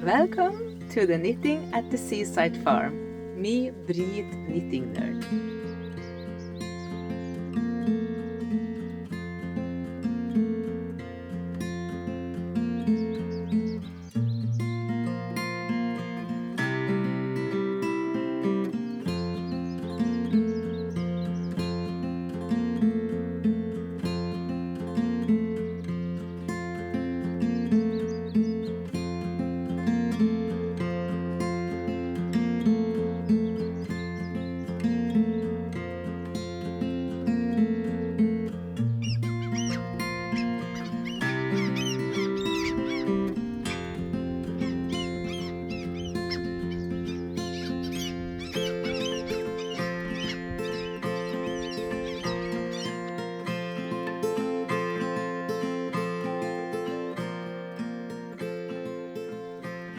Welcome to the Knitting at the Seaside Farm. Me, Brit Knitting Nerd.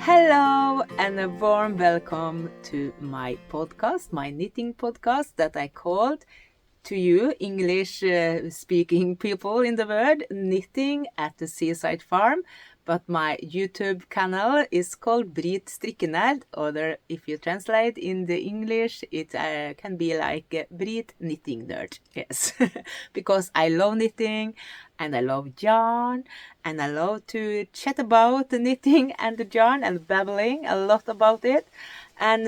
Hello and a warm welcome to my podcast, my knitting podcast that I called to you English speaking people in the world, Knitting at the Seaside Farm. But my YouTube channel is called BritStrikkenerd, or if you translate in the English, it can be like Brit Knitting Nerd. Yes, because I love knitting and I love yarn and I love to chat about the knitting and the yarn and babbling a lot about it. And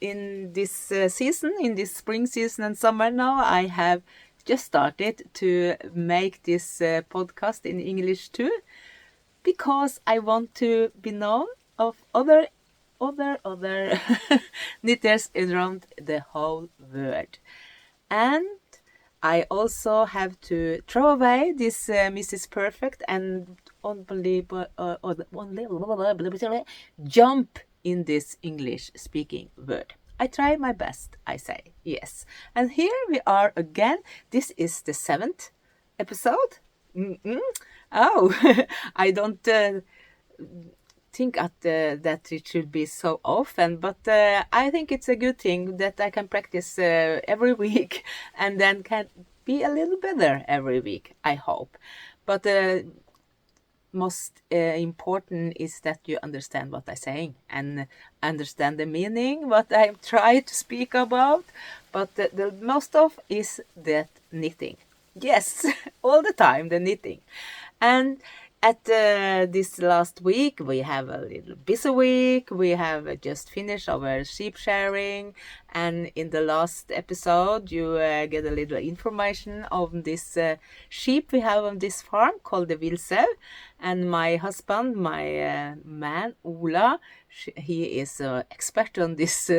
in this season, in this spring season and summer now, I have just started to make this podcast in English too, because I want to be known of other knitters around the whole world. And I also have to throw away this Mrs. Perfect and jump in this English speaking word. I try my best, I say, yes. And here we are again. This is the 7th episode. Oh, I don't think that it should be so often, but I think it's a good thing that I can practice every week and then can be a little better every week, I hope. But most important is that you understand what I'm saying and understand the meaning, what I try to speak about. But the most of is that knitting. Yes, all the time, the knitting. And at this last week, we have a little busy week. We have just finished our sheep sharing. And in the last episode, you get a little information on this sheep we have on this farm called the VillUll. And my husband, my man, Ola, he is an expert on this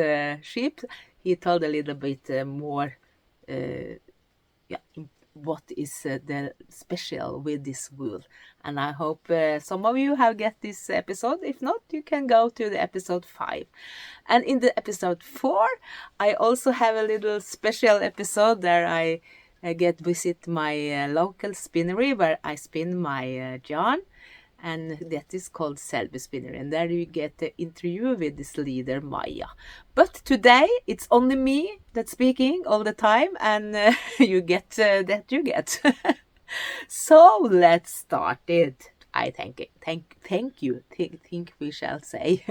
sheep. He told a little bit more what is the special with this wool. And I hope some of you have get this episode. If not, you can go to the episode 5. And in the episode 4, I also have a little special episode there I get visit my local spinnery where I spin my yarn. And that is called Selby Spinnery. And there you get the interview with this leader, Maya. But today, it's only me that's speaking all the time. And you get that you get. So, let's start it. I think we shall say.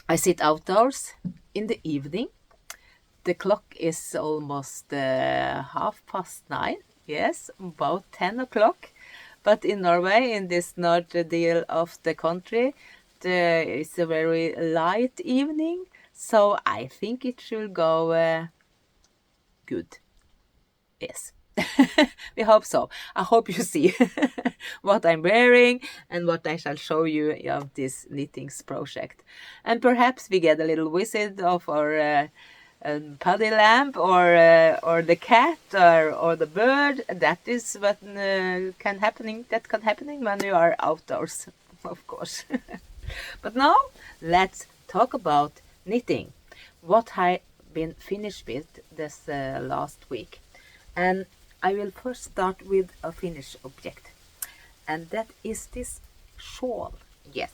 I sit outdoors in the evening. The clock is almost 9:30. Yes, about 10 o'clock. But in Norway, in this north deal of the country, it's a very light evening. So I think it should go good. Yes. We hope so. I hope you see what I'm wearing and what I shall show you of this knittings project. And perhaps we get a little visit of our paddy lamp or the cat or the bird. That is what can happen when you are outdoors, of course. But now let's talk about knitting. What I been finished with this last week, and I will first start with a finished object, and that is this shawl. Yes,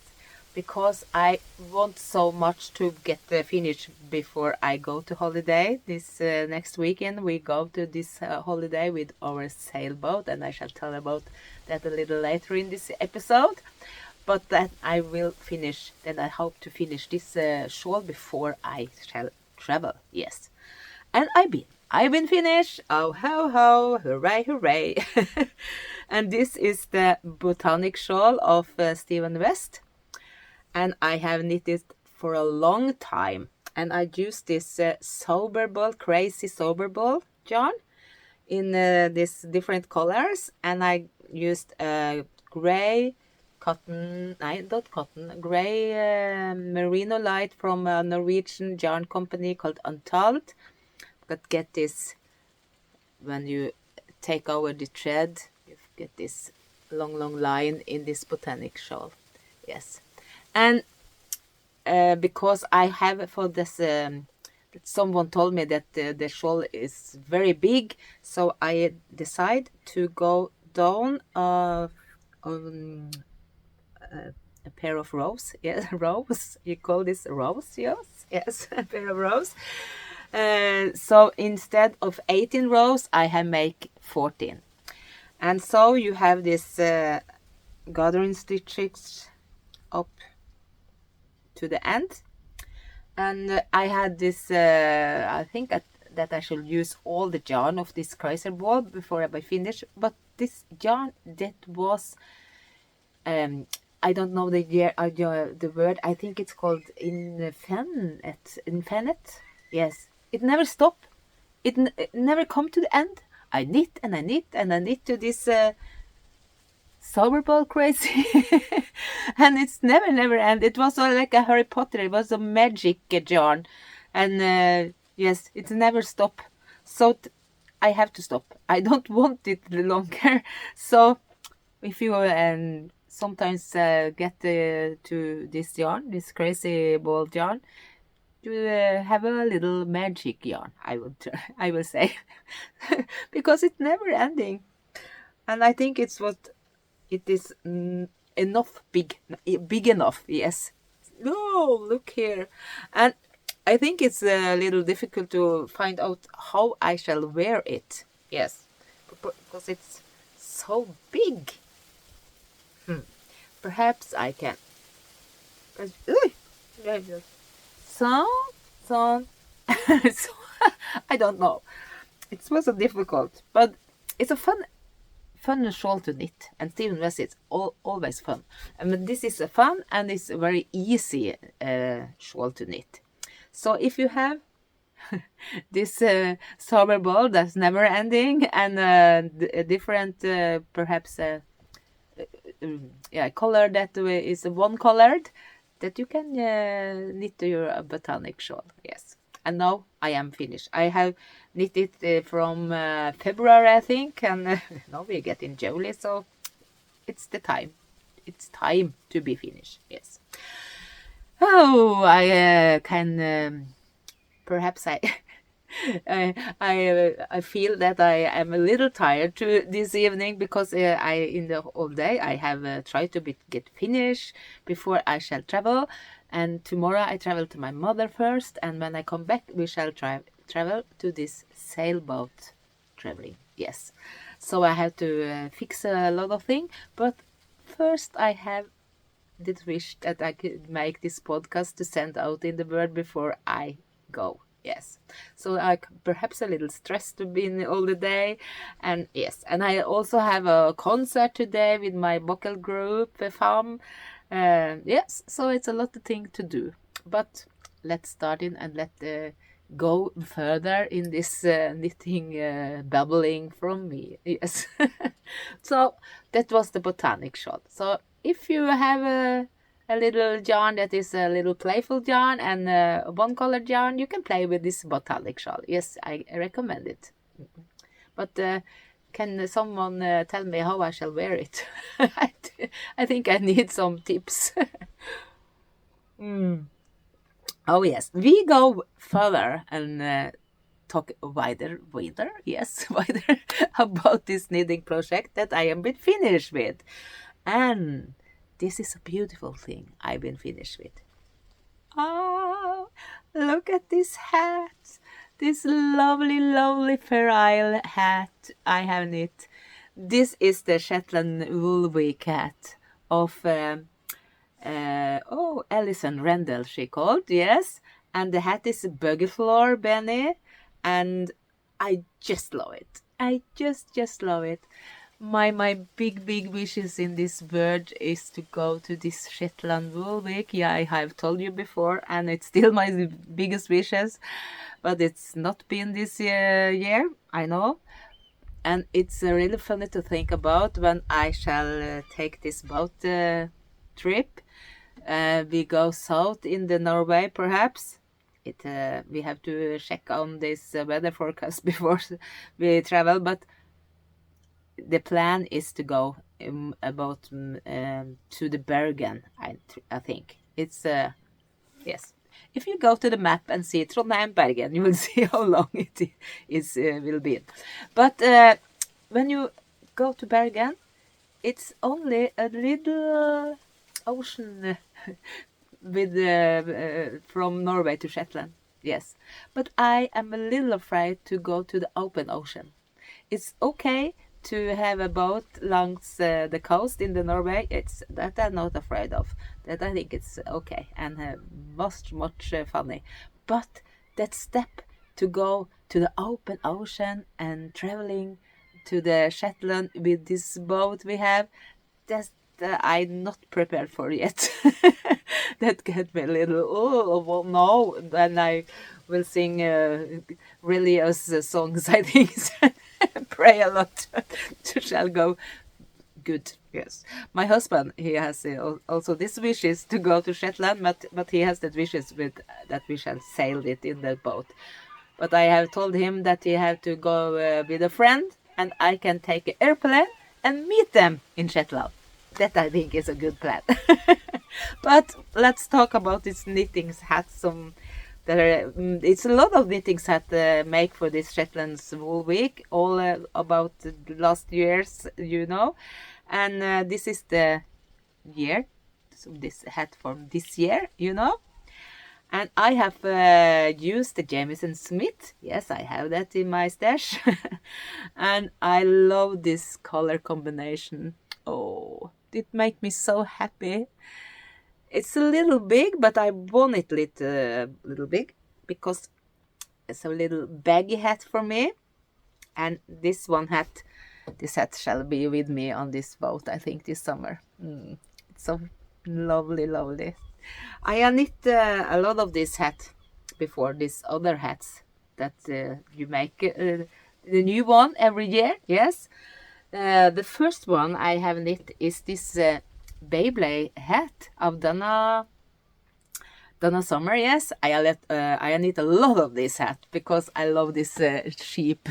because I want so much to get finished before I go to holiday. This next weekend we go to this holiday with our sailboat, and I shall tell about that a little later in this episode. But that I will finish, then I hope to finish this shawl before I shall travel. Yes. And I've been finished. Oh, ho, ho, hooray, hooray. And this is the Botanic shawl of Stephen West. And I have knitted for a long time. And I used this sober ball, crazy sober ball yarn in these different colors. And I used gray cotton, not cotton, gray merino light from a Norwegian yarn company called Untold. But get this, when you take over the thread, you get this long line in this Botanic shawl. Yes. And because I have for this, someone told me that the shawl is very big, so I decide to go down on a pair of rows. Yes, rows. You call this rows? Yes, a pair of rows. So instead of 18 rows, I have make 14. And so you have this gathering stitches up to the end. And I had this, I think that I should use all the yarn of this crazy ball before I finish. But this yarn that was, I don't know the word, I think it's called infinite. Yes. It never stopped. It never come to the end. I knit and I knit and I knit to this sober ball crazy. And it's never end. It was like a Harry Potter. It was a magic yarn. And yes, it never stop. So I have to stop. I don't want it longer. So if you sometimes get to this yarn, this crazy ball yarn, to have a little magic yarn, I will say, because it's never ending, and I think it is enough big enough. Yes. No, look here, and I think it's a little difficult to find out how I shall wear it. Yes, because it's so big. Perhaps I can. So I don't know. It was a difficult, but it's a fun shawl to knit. And Stephen West is always fun. I mean, this is a fun and it's a very easy shawl to knit. So if you have this sober ball that's never ending and a different perhaps color that is one colored, that you can knit to your Botanic shawl. Yes. And now I am finished. I have knitted from February, I think, and now we're getting July, so it's the time. It's time to be finished. Yes. Oh, I can perhaps I feel that I am a little tired this evening because in the whole day I have tried to get finished before I shall travel, and tomorrow I travel to my mother first, and when I come back we shall travel to this sailboat traveling. Yes, so I have to fix a lot of things, but first I have the wish that I could make this podcast to send out in the world before I go. Yes, so I perhaps a little stressed to be in all the day, and yes, and I also have a concert today with my vocal group farm. Yes, so it's a lot of things to do, but let's start in and let go further in this knitting babbling from me. Yes, so that was the Botanic shawl. So if you have a little yarn that is a little playful yarn and one colored yarn, you can play with this Botanic shawl. Yes, I recommend it. But can someone tell me how I shall wear it? I think I need some tips. Oh yes, we go further and talk wider, yes, wider about this knitting project that I am bit finished with. And this is a beautiful thing I've been finished with. Oh, look at this hat. This lovely, lovely Fair Isle hat I have knit. This is the Shetland wool week hat of Alison Rendell, she called, yes. And the hat is Buggyfloor Benny, and I just love it. I just love it. My big wishes in this bird is to go to this Shetland wool week. Yeah, I have told you before, and it's still my biggest wishes, but it's not been this year, I know. And it's really funny to think about when I shall take this boat trip. We go south in the Norway, perhaps. We have to check on this weather forecast before we travel, but the plan is to go about to the Bergen. I think it's yes. If you go to the map and see Trondheim Bergen, you will see how long it is will be. But when you go to Bergen, it's only a little ocean with from Norway to Shetland. Yes, but I am a little afraid to go to the open ocean. It's okay to have a boat along the coast in the Norway. It's that I'm not afraid of. That I think it's okay and much funny. But that step to go to the open ocean and traveling to the Shetland with this boat we have, that's I'm not prepared for yet. That get me a little, oh well, no, then I will sing religious songs, I think. Pray a lot to shall go good. Yes, my husband, he has also this wishes to go to Shetland, but he has that wishes with that we shall sail it in the boat. But I have told him that he have to go with a friend, and I can take an airplane and meet them in Shetland. That I think is a good plan. But let's talk about this knitting hats. It's a lot of knitting hats make for this Shetland's wool week, all about the last years, you know. And this is the year, so this hat from this year, you know. And I have used the Jamieson Smith. Yes, I have that in my stash. And I love this color combination. Oh, it makes me so happy. It's a little big, but I want it little big because it's a little baggy hat for me. And this hat shall be with me on this boat, I think, this summer. It's so lovely. I knit a lot of this hat before these other hats that you make. The new one every year, yes. The first one I have knit is this Beyblade hat of Donna Summer. Yes, I knit a lot of this hat because I love this sheep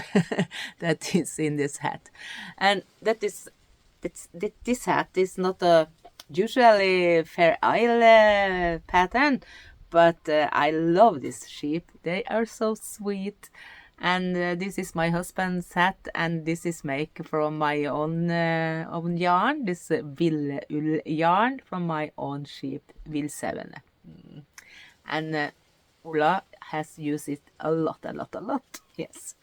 that is in this hat, and this hat is not a usually Fair Isle pattern, but I love this sheep. They are so sweet. And this is my husband's hat, and this is made from my own yarn. This VillUll yarn from my own sheep, Ep.7. And Ola has used it a lot. Yes.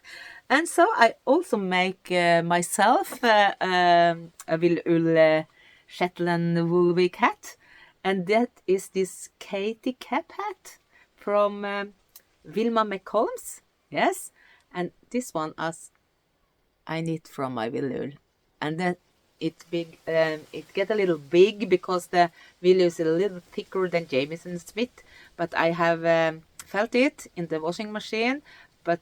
And so I also make myself a VillUll Shetland wool week hat, and that is this Katie cap hat from Wilma McCollum's. Yes. And this one I knit from my VillUll, and that it get a little big because the VillUll is a little thicker than Jamieson Smith. But I have felt it in the washing machine, but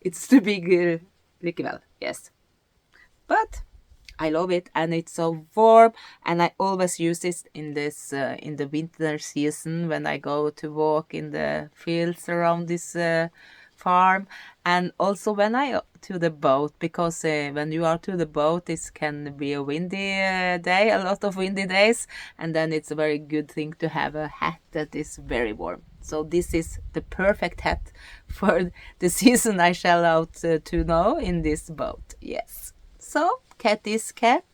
it's too big well, yes. But I love it, and it's so warm, and I always use this in the winter season when I go to walk in the fields around this farm, and also when I to the boat, because when you are to the boat it can be a windy day, a lot of windy days, and then it's a very good thing to have a hat that is very warm. So this is the perfect hat for the season I shall out to know in this boat. Yes. So Katie's cap,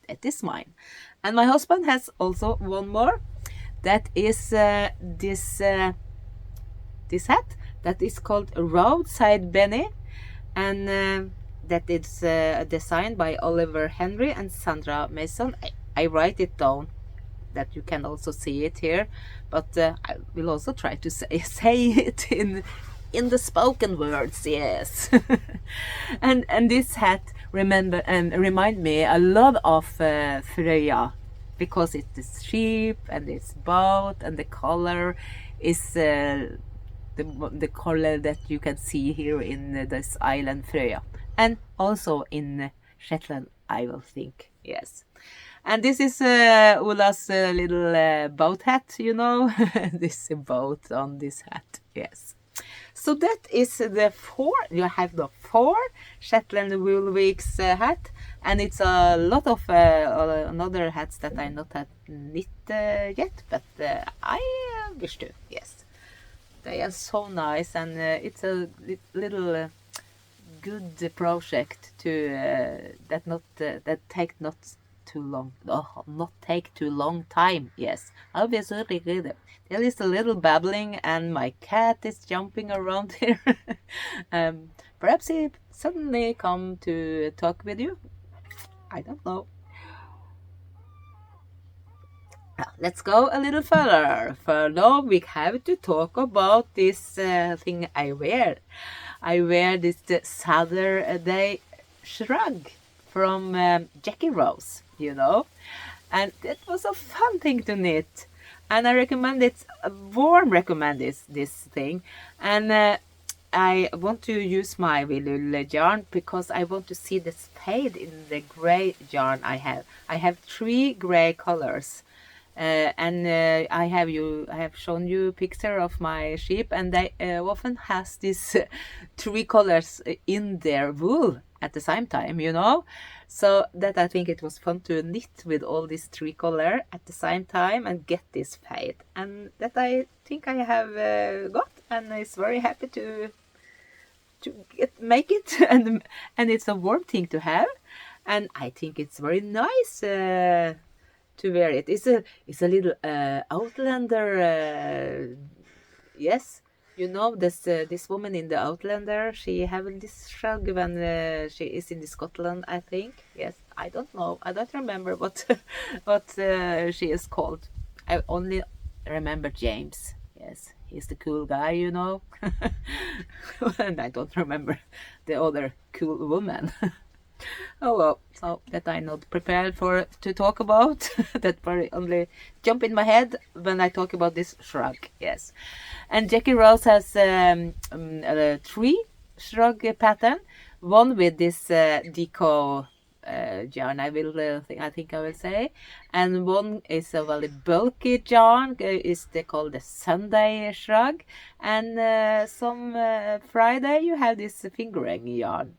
that is mine. And my husband has also one more. That is this hat that is called Roadside Benny, and that is designed by Oliver Henry and Sandra Mason. I write it down that you can also see it here, but I will also try to say it in the spoken words. Yes. and this hat remind me a lot of Frøya, because it is sheep and it's boat, and the color is the color that you can see here in this island Frøya, and also in Shetland, I will think. Yes. And this is Ulla's little boat hat, you know. This boat on this hat, yes. So that is the 4. You have the 4 Shetland Wool Weeks hat, and it's a lot of another hats that I not have knit yet, but I wish to. Yes, they are so nice, and it's a little good project to that take not too long. Oh, not take too long time. Yes, I'll be so good. There is a little babbling, and my cat is jumping around here. Perhaps he suddenly come to talk with you. I don't know. Let's go a little further. For now, we have to talk about this thing I wear. I wear this Saturday shrug from Jackie Rose, you know. And it was a fun thing to knit. And I recommend it, warm recommend this thing. And I want to use my VillUll yarn because I want to see this fade in the gray yarn I have. I have 3 gray colors. I have shown you a picture of my sheep, and they often has these 3 colors in their wool at the same time, you know. So that I think it was fun to knit with all these 3 color at the same time and get this fade, and that I think I have got, and is very happy to make it, and it's a warm thing to have, and I think it's very nice to wear it. It's a little Outlander. Yes, you know this woman in the Outlander. She have this shrug when she is in Scotland, I think. Yes, I don't know. I don't remember what she is called. I only remember James. Yes, he's the cool guy, you know. And I don't remember the other cool woman. Oh well, so that I'm not prepared to talk about. That probably only jump in my head when I talk about this shrug. Yes, and Jackie Rose has 3 shrug pattern. One with this deco yarn. I think I will say, and one is a very bulky yarn. They called the Sunday shrug, and some Friday you have this fingering yarn.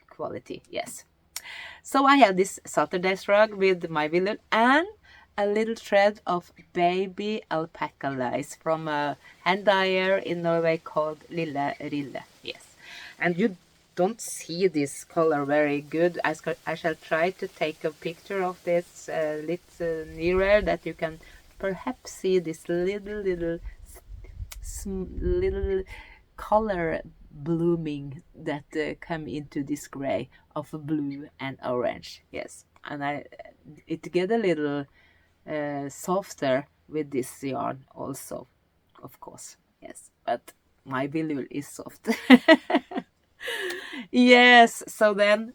Quality, yes. So I have this Saturday shrug with my VillUll and a little thread of baby alpaca lace from a hand dyer in Norway called Litle. Yes, and you don't see this color very good. I shall try to take a picture of this little nearer, that you can perhaps see this little color blooming that come into this gray of blue and orange. Yes, and it get a little softer with this yarn also, of course. Yes, but my VillUll is soft. Yes, so then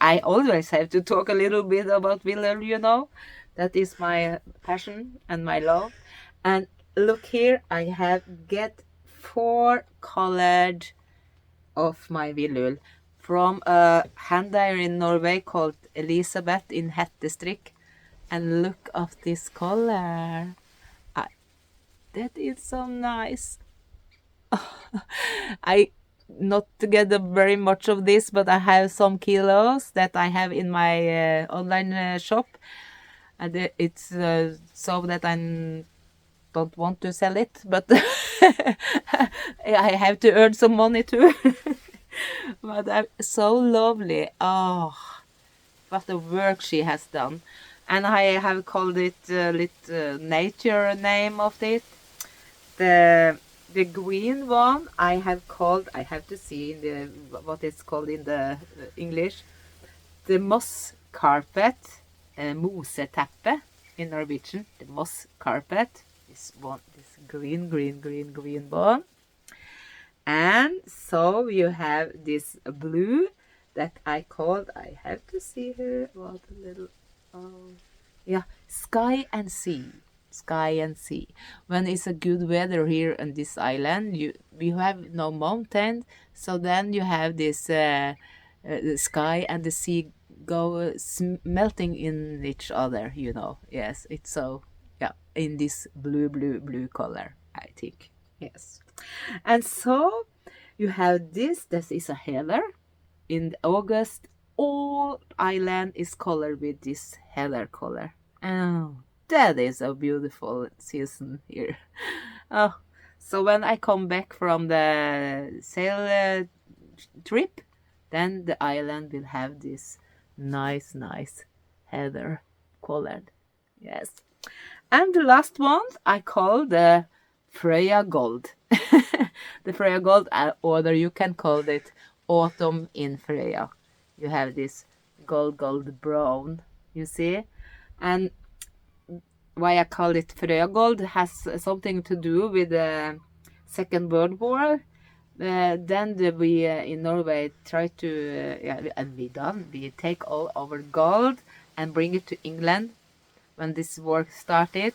I always have to talk a little bit about VillUll, you know. That is my passion and my love. And look here, I have get 4 colored of my VillUll from a hand dyer in Norway called Elisabeth in Hettestrikk, and look of this color. That is so nice. I not together very much of this, but I have some kilos that I have in my online shop, and it's so that I don't want to sell it, but I have to earn some money too. But so lovely. Oh, what the work she has done. and I have called it nature name of it. The green one I have called, I have to see in the what it's called in the English, the moss carpet, moseteppe in Norwegian, the moss carpet. This one, this green one. And so you have this blue that I called, I have to see here, what a little, yeah, sky and sea. Sky and sea. When it's a good weather here on this island, we have no mountain, so then you have this the sky and the sea go melting in each other, you know. Yes, it's so, yeah, in this blue color, I think. Yes. And so you have this is a heather. In August, all island is colored with this heather color. Oh, that is a beautiful season here. Oh, so when I come back from the sail trip, then the island will have this nice heather colored. Yes. And the last one I call the Freya Gold. The Freya Gold, or you can call it Autumn in Freya. You have this gold brown, you see? And why I call it Freya Gold has something to do with the Second World War. Then we in Norway try to, and we take all our gold and bring it to England when this war started.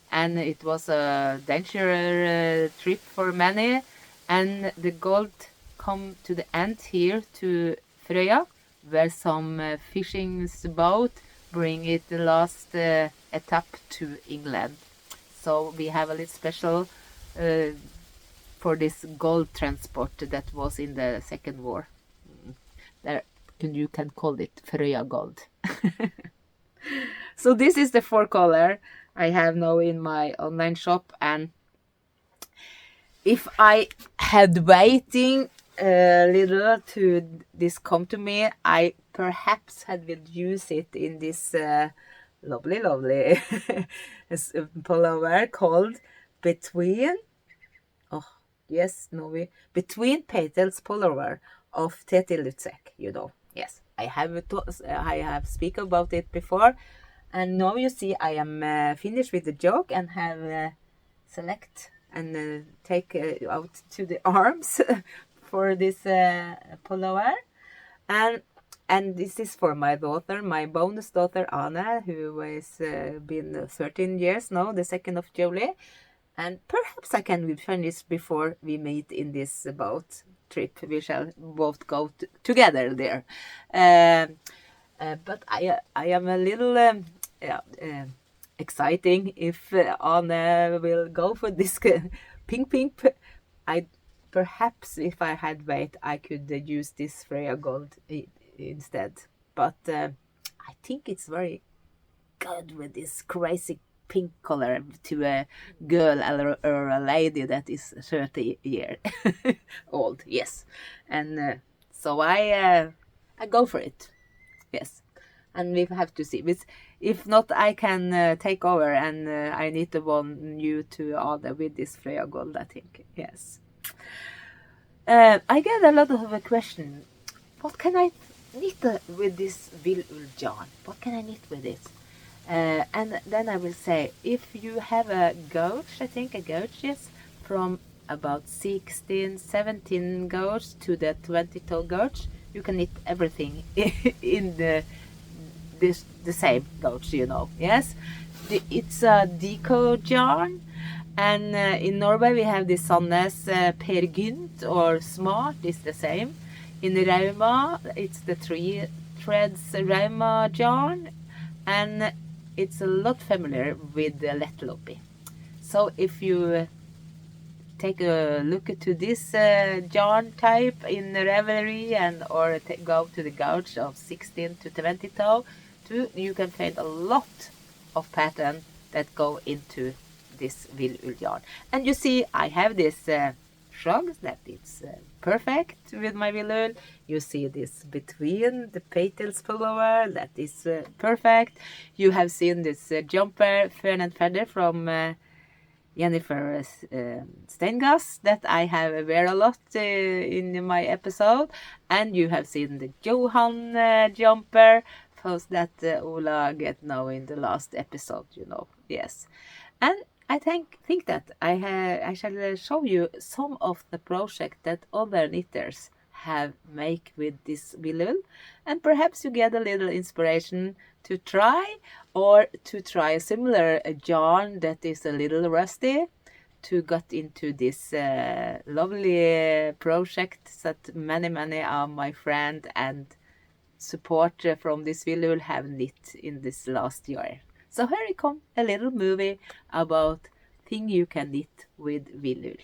And it was a dangerous trip for many. And the gold come to the end here to Frøya, where some fishing boat bring it the last etape to England. So we have a little special for this gold transport that was in the Second War. There, you can call it Frøya Gold. So this is the 4 color I have now in my online shop, and if I had waiting a little to this come to me, I perhaps had will use it in this lovely pullover called Between Petals pullover of Teti Lutzek, you know. Yes, I have speak about it before. And now you see I am finished with the joke and have select and take out to the arms for this pullover. And this is for my daughter, my bonus daughter Anna, who has been 13 years now, the 2nd of July. And perhaps I can finish before we meet in this boat trip. We shall both go together there. But I am a little exciting if Anne will go for this pink. Perhaps if I had wait, I could use this Freya Gold instead. But I think it's very good with this crazy pink color to a girl or a lady that is 30 years old. Yes, and so I go for it. Yes, and we have to see. But if not, I can take over, and I need to want you to order with this Freya Gold, I think. Yes. I get a lot of a question. What can I knit with this VillUll yarn? What can I knit with this? And then I will say, if you have a gauge, I think a gauge is from about 16, 17 gauge to the 22 gauge, you can knit everything in the same gauge, you know. Yes, it's a deco yarn, and in Norway we have the Sandnes Per Gynt or Smart is the same. In Rauma it's the 3 threads Rauma yarn, and it's a lot familiar with the litle. So if you take a look to this yarn type in Ravlery or go to the gauge of 16 to 22, you can find a lot of pattern that go into this VillUll yarn. And you see I have this shrug, that it's perfect with my VillUll. You see this between the petals pullover, that is perfect. You have seen this jumper, Fern and Feather from Jennifer Stengas that I have wear a lot in my episode, and you have seen the Johan jumper post that Ola get now in the last episode, yes. And I think that I shall show you some of the project that other knitters have make with this VillUll, and perhaps you get a little inspiration to try, or to try a similar yarn that is a little rusty, to get into this lovely project that many of my friend and support from this VillUll have knit in this last year. So here it come a little movie about thing you can knit with VillUll.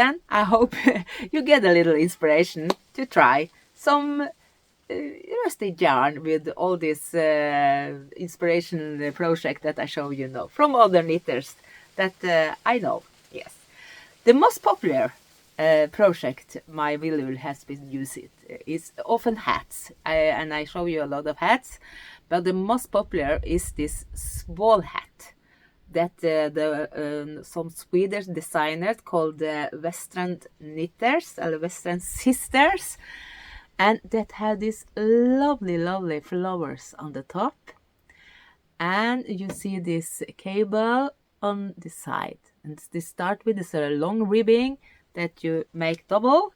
then I hope you get a little inspiration to try some rusty yarn with all this inspiration project that I show you now from other knitters that I know. Yes, the most popular project my VillUll has been using is often hats, and I show you a lot of hats, but the most popular is this shawl hat that some Swedish designers called Western Knitters or Western Sisters, and that have these lovely flowers on the top, and you see this cable on the side, and they start with this long ribbing that you make double,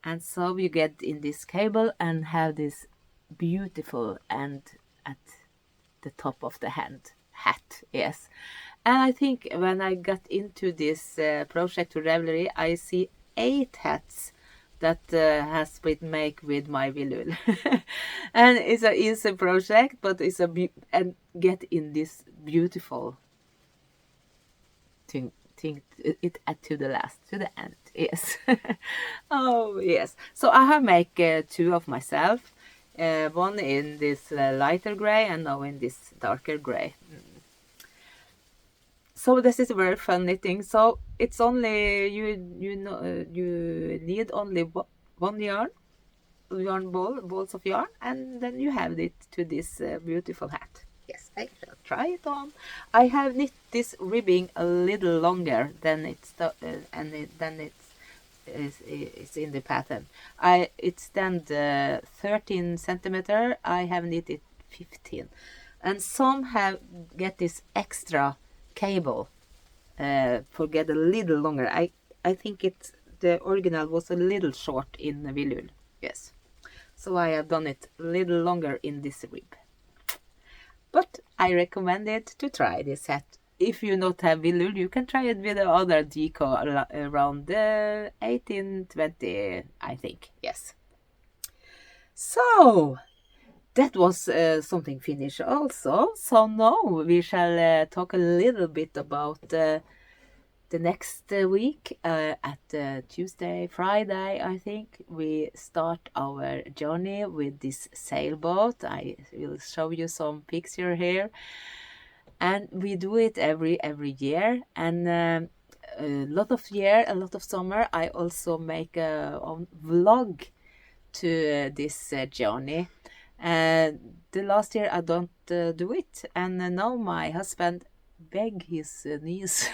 and so you get in this cable and have this beautiful end at the top of the hat. Yes, and I think when I got into this project to Ravlery, I see 8 hats that has been made with my VillUll. And it's a easy project, but it's and get in this beautiful thing it to the last, to the end. Yes. Oh yes, so I have make 2 of myself, one in this lighter gray and now in this darker gray. So this is very fun knitting. So it's only you know you need only one balls of yarn, and then you have it to this beautiful hat. Yes, I shall try it on. I have knit this ribbing a little longer than it's in the pattern. It's then 13 centimeter. I have knitted 15, and some have get this extra cable for get a little longer. I think the original was a little short in the VillUll. Yes, so I have done it a little longer in this rib. But I recommend it to try this hat. If you not have VillUll, you can try it with the other deco around 1820, I think. Yes. So that was something Finnish also. So now we shall talk a little bit about the next week. At Tuesday, Friday, I think, we start our journey with this sailboat. I will show you some picture here. And we do it every year. And a lot of summer, I also make a vlog to this journey. The last year I don't do it, and now my husband beg his niece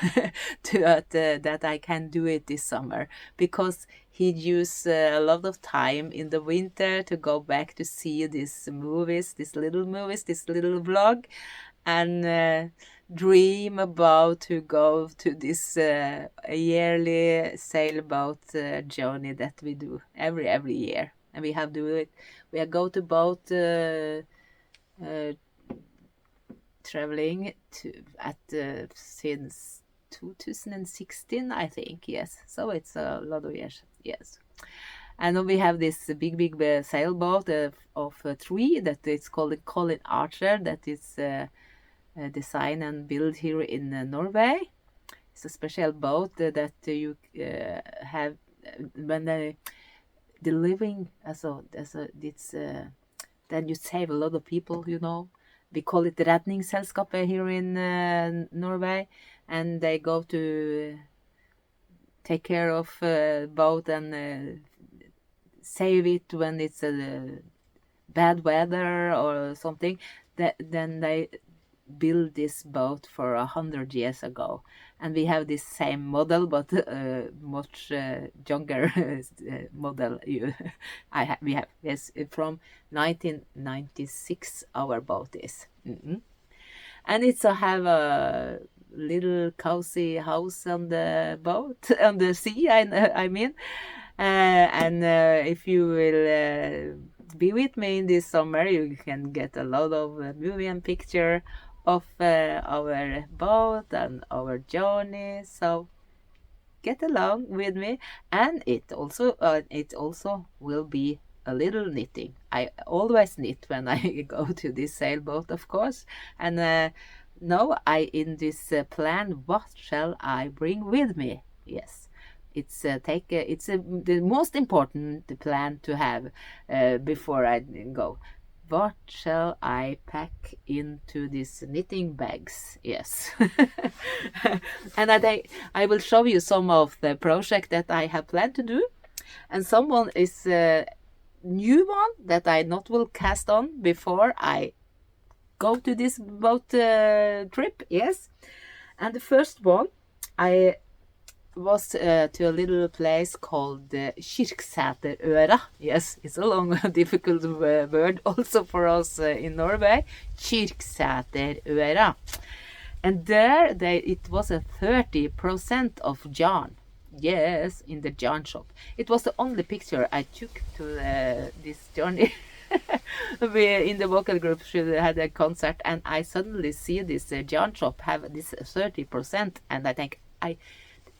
that I can do it this summer, because he used a lot of time in the winter to go back to see these little vlog, and dream about to go to this yearly sailboat journey that we do every year. And we have do it. We have go to boat traveling since 2016, I think. Yes, so it's a lot of years. Yes, and we have this big sailboat of 3 that is called the Colin Archer. That is designed and built here in Norway. It's a special boat that you have when the living then you save a lot of people, you know. We call it Redningsselskapet here in Norway, and they go to take care of boat and save it when it's bad weather or something. Then they build this boat for 100 years ago, and we have this same model, but much younger model. We have yes, from 1996. Our boat is, and it's have a little cozy house on the boat on the sea. I mean, and if you will be with me in this summer, you can get a lot of movie and picture of our boat and our journey. So get along with me, and it also will be a little knitting. I always knit when I go to this sailboat, of course. And now I in this plan, what shall I bring with me? Yes, It's the most important plan to have before I go. What shall I pack into these knitting bags? Yes. And I will show you some of the project that I have planned to do. And someone is a new one that I not will cast on before I go to this boat trip. Yes. And the first one, I was to a little place called Kyrksæterøra. Yes, it's a long, difficult word also for us in Norway. Kyrksæterøra. And there it was a 30% of yarn. Yes, in the yarn shop. It was the only picture I took to this journey. We in the vocal group should had a concert, and I suddenly see this yarn shop have this 30%, and I think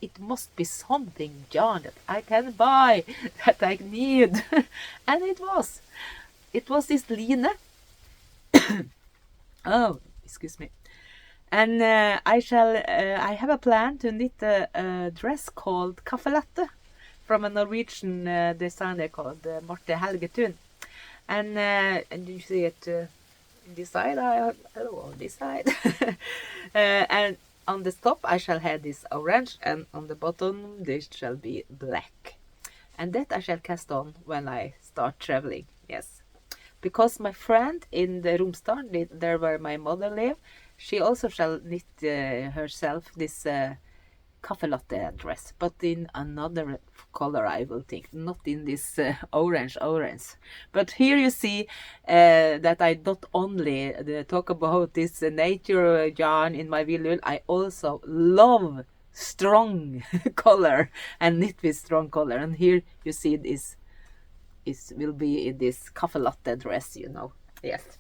it must be something yarn that I can buy, that I need. And it was this line. Oh, excuse me. And I have a plan to knit a dress called Kaffelatte from a Norwegian designer called Marte Helgetun. And you see it this side, on this side. And on the top I shall have this orange, and on the bottom this shall be black. And that I shall cast on when I start traveling, yes. Because my friend in the Romsdal, there where my mother live, she also shall knit herself this Kaffelatte dress, but in another color, I will think, not in this orange. But here you see that I not only talk about this nature yarn in my VillUll, I also love strong color and knit with strong color. And here you see this will be in this Kaffelatte dress, you know. Yes.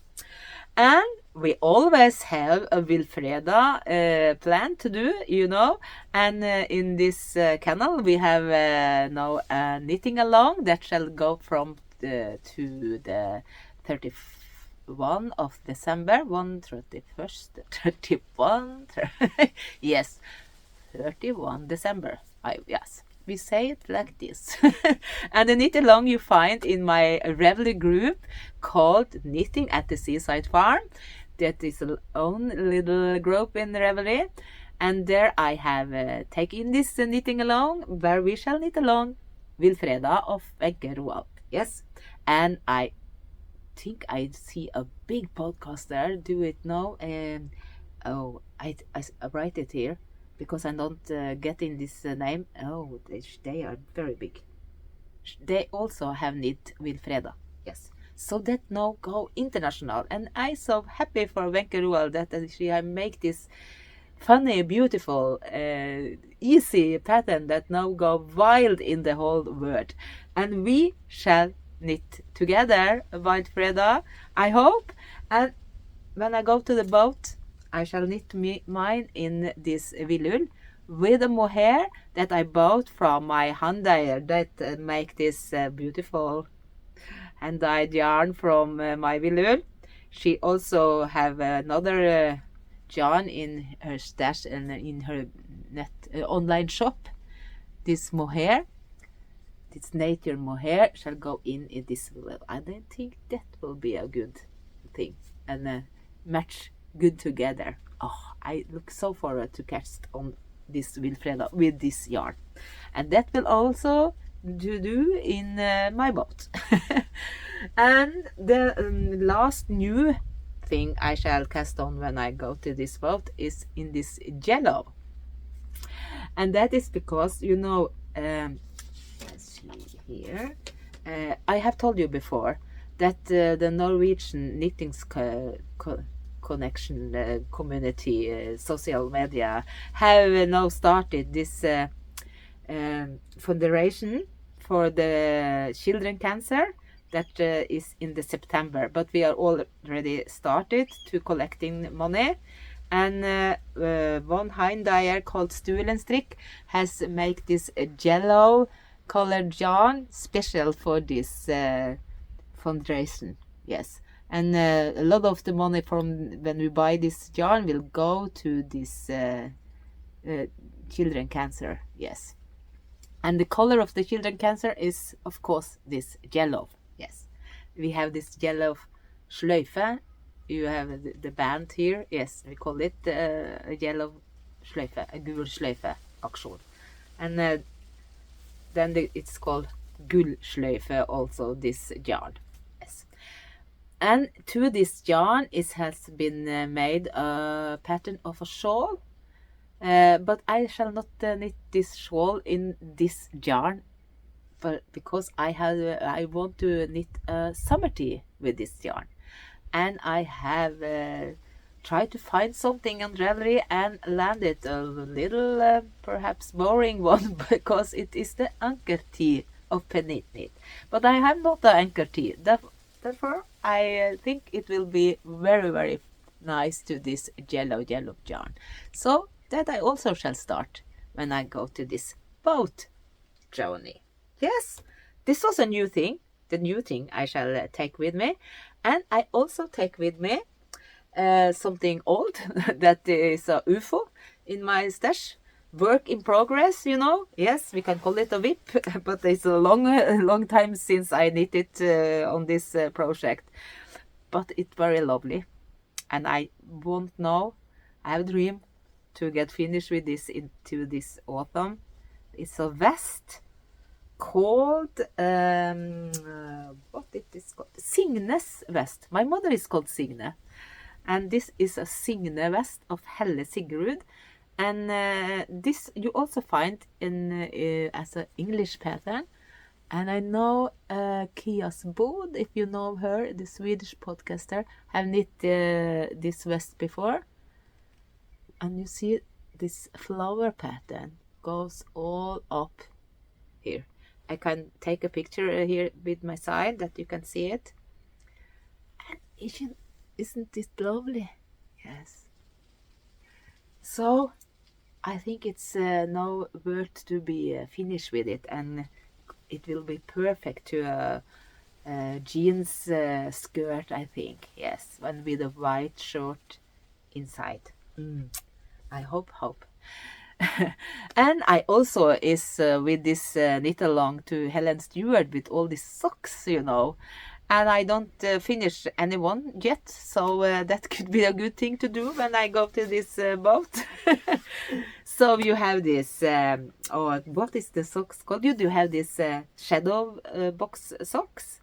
And we always have a Wilfreda plan to do, you know. And in this canal we have now knitting along that shall go from to the 31 of December, 31st, 31, yes, 31 December. Yes. We say it like this. And the knit along you find in my Ravlery group called Knitting at the Seaside Farm. That is a own little group in Ravlery. And there I have taken this knitting along, where we shall knit along Wilfreda of VillUll. Yes. And I think I see a big podcast there. Do it now. Oh, I write it here, because I don't get in this name. Oh, they are very big. They also have knit Wilfreda. Yes. So that now go international. And I so happy for VillUll that she make this funny, beautiful, easy pattern that now go wild in the whole world. And we shall knit together Wilfreda, I hope. And when I go to the boat, I shall knit mine in this VillUll with a mohair that I bought from my hand-dyer that make this beautiful hand-dyed yarn from my VillUll. She also have another yarn in her stash and in her online shop. This mohair, this nature mohair, shall go in this VillUll. I don't think that will be a good thing and match good together. Oh, I look so forward to cast on this Wilfreda with this yarn, and that will also do in my boat. And the last new thing I shall cast on when I go to this boat is in this yellow, and that is because, you know, let's see here, I have told you before that the Norwegian knitting connection community social media have now started this federation for the children cancer that is in the September, but we are already started to collecting money. And one hand-dyer called Stulenstrikk has made this yellow colored yarn special for this fundraising. Yes. And a lot of the money from when we buy this yarn will go to this children cancer. Yes. And the color of the children cancer is, of course, this yellow. Yes, we have this yellow sløyfe. You have the band here. Yes, we call it a yellow sløyfe, a gul sløyfe aksjon. And then it's called gullsløyfe also, this yarn. Yes. And to this yarn, it has been made a pattern of a shawl. But I shall not knit this shawl in this yarn, but because I want to knit a summer tea with this yarn, and I have tried to find something on Ravlery and landed a little perhaps boring one because it is the anchor tea of Penit Knit. But I have not the anchor tea, therefore I think it will be very, very nice to this yellow yarn. So that I also shall start when I go to this boat journey. Yes, this was a new thing, the new thing I shall take with me. And I also take with me something old that is a UFO in my stash. Work in progress, you know. Yes, we can call it a whip, but it's a long time since I knit it on this project. But it's very lovely. And I won't know, I have a dream to get finished with this into this autumn. It's a vest called what it is called? Signe's vest. My mother is called Signe, and this is a Signe vest of Helle Sigrud. And this you also find in as an English pattern. And I know Kia's Bod, if you know her, the Swedish podcaster, have knit this vest before. And you see this flower pattern goes all up here. I can take a picture here with my side that you can see it. And isn't it lovely? Yes. So I think it's now worth to be finished with it, and it will be perfect to a jeans skirt, I think. Yes, one with a white short inside. I hope. And I also is with this knit along to Helen Stewart with all these socks, you know. And I don't finish anyone yet, so that could be a good thing to do when I go to this boat. So you have this, what is the socks called? You do have this shadow box socks,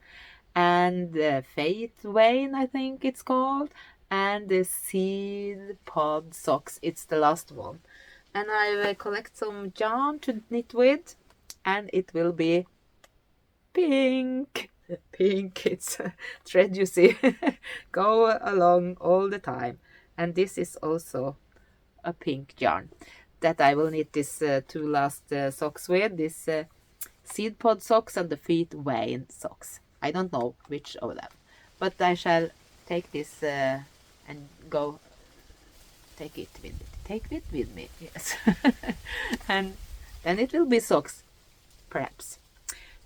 and Faith Wayne, I think it's called, and the seed pod socks. It's the last one. And I will collect some yarn to knit with, and it will be pink. Pink, it's a thread, you see. Go along all the time. And this is also a pink yarn that I will knit this two last socks with. This seed pod socks and the Feet Wayne socks. I don't know which of them, but I shall take this and go take it with me. Yes. And then it will be socks, perhaps.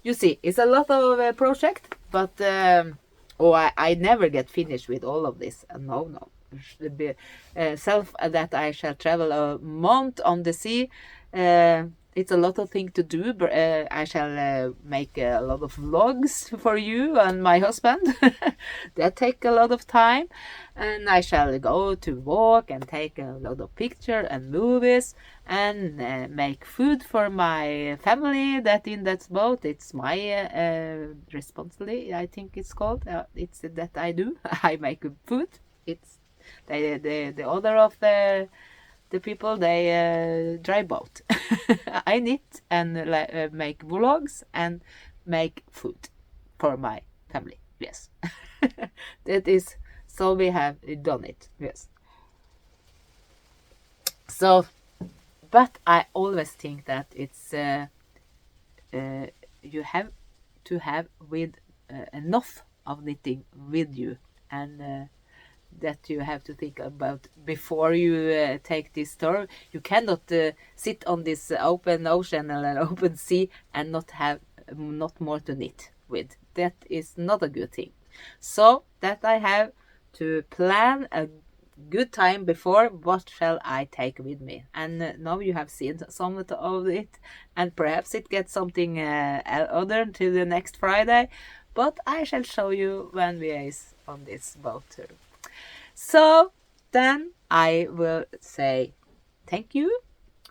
You see, it's a lot of project, but I never get finished with all of this. No. Self that I shall travel a month on the sea. It's a lot of things to do, but I shall make a lot of vlogs for you and my husband. That take a lot of time, and I shall go to walk and take a lot of pictures and movies and make food for my family that in that boat. It's my responsibility, I think it's called. It's that I do. I make food. It's the other of the people, they drive boat. I knit and make vlogs and make food for my family. Yes. That is, so we have done it. Yes. So, but I always think that it's you have to have with enough of knitting with you, and that you have to think about before you take this tour. You cannot sit on this open ocean and an open sea and not have not more to knit with. That is not a good thing. So that I have to plan a good time before. What shall I take with me? And now you have seen some of it, and perhaps it gets something other to the next Friday, but I shall show you when we is on this boat tour. So then I will say thank you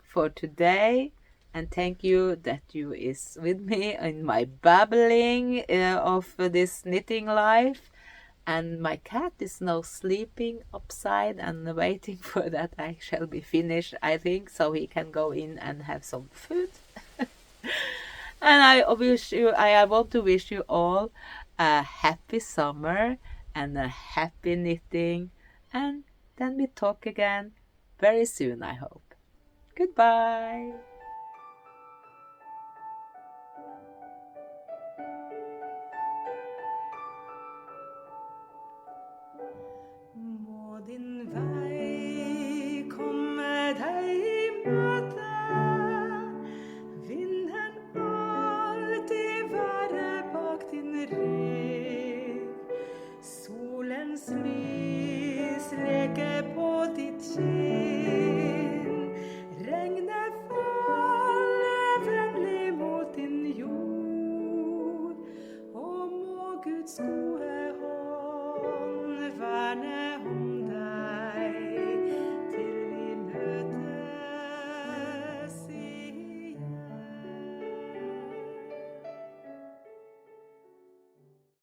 for today, and thank you that you is with me in my babbling of this knitting life. And my cat is now sleeping upside and waiting for that I shall be finished, I think, so he can go in and have some food. And I want to wish you all a happy summer and a happy knitting. And then we talk again very soon, I hope. Goodbye.